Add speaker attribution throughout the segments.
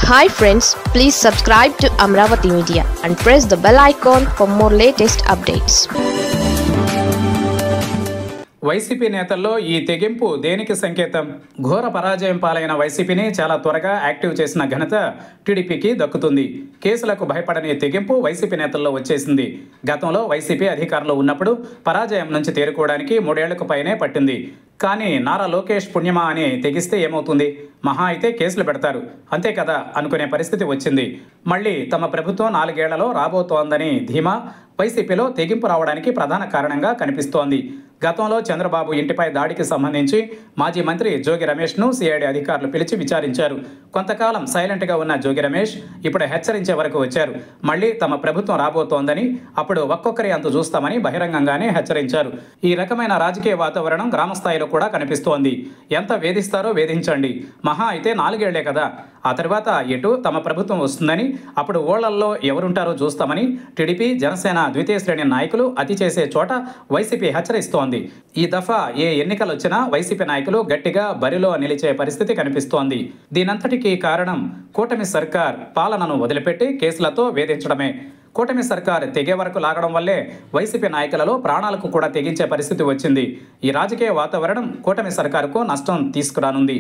Speaker 1: Hi friends, please subscribe to Amravati Media and press the bell icon for more latest updates.
Speaker 2: YCP నేతల్లో ఈ తెగింపు దేనికి సంకేతం? ఘోర పరాజయం పాలైన వైసీపీని చాలా త్వరగా యాక్టివ్ చేసిన ఘనత టీడీపీకి దక్కుతుంది. కేసులకు భయపడని తెగింపు వైసీపీ నేతల్లో వచ్చేసింది. గతంలో వైసీపీ అధికారంలో ఉన్నప్పుడు పరాజయం నుంచి తేరుకోవడానికి 3 ఏళ్లకు పైనే పట్టింది. కానీ నారా లోకేష్ పుణ్యమా అని తెగిస్తే ఏమవుతుంది? మహా అయితే కేసులు పెడతారు, అంతే కదా అనుకునే పరిస్థితి వచ్చింది. మళ్ళీ తమ ప్రభుత్వం 4 ఏళ్లలో రాబోతోందని ధీమా వైసీపీలో తెగింపు రావడానికి ప్రధాన కారణంగా కనిపిస్తోంది. గతంలో చంద్రబాబు ఇంటిపై దాడికి సంబంధించి మాజీ మంత్రి జోగి రమేష్ను సిఐడి అధికారులు పిలిచి విచారించారు. కొంతకాలం సైలెంట్గా ఉన్న జోగి రమేష్ ఇప్పుడు హెచ్చరించే వరకు వచ్చారు. మళ్ళీ తమ ప్రభుత్వం రాబోతోందని, అప్పుడు ఒక్కొక్కరి అంతు చూస్తామని బహిరంగంగానే హెచ్చరించారు. ఈ రకమైన రాజకీయ వాతావరణం గ్రామస్థాయిలో కూడా కనిపిస్తోంది. ఎంత వేధిస్తారో వేధించండి, మహా అయితే 4 ఏళ్లే కదా, ఆ తర్వాత ఎటు తమ ప్రభుత్వం వస్తుందని, అప్పుడు ఊళ్ళల్లో ఎవరుంటారో చూస్తామని టీడీపీ, జనసేన ద్వితీయ శ్రేణి నాయకులు అతి చేసే చోట వైసీపీ హెచ్చరిస్తోంది. ఈ దఫా ఏ ఎన్నికలు వచ్చినా వైసీపీ నాయకులు గట్టిగా బరిలో నిలిచే పరిస్థితి కనిపిస్తోంది. దీనంతటికీ కారణం కూటమి సర్కార్ పాలనను వదిలిపెట్టి కేసులతో వేధించడమే. కూటమి సర్కార్ తెగే వరకు లాగడం వల్లే వైసీపీ నాయకులలో ప్రాణాలకు కూడా తెగించే పరిస్థితి వచ్చింది. ఈ రాజకీయ వాతావరణం కూటమి సర్కారుకు నష్టం తీసుకురానుంది.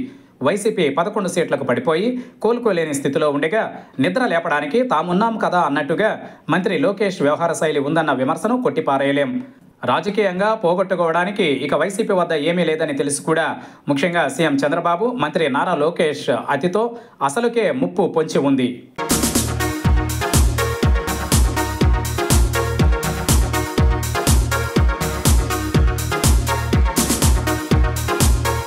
Speaker 2: వైసీపీ 11 సీట్లకు పడిపోయి కోలుకోలేని స్థితిలో ఉండగా నిద్ర లేపడానికి తామున్నాం కదా అన్నట్టుగా మంత్రి లోకేష్ వ్యవహార శైలి ఉందన్న విమర్శను కొట్టిపారేయలేం. రాజకీయంగా పోగొట్టుకోవడానికి ఇక వైసీపీ వద్ద ఏమీ లేదని తెలిసి కూడా ముఖ్యంగా సీఎం చంద్రబాబు, మంత్రి నారా లోకేష్ అతితో అసలుకే ముప్పు పొంచి ఉంది.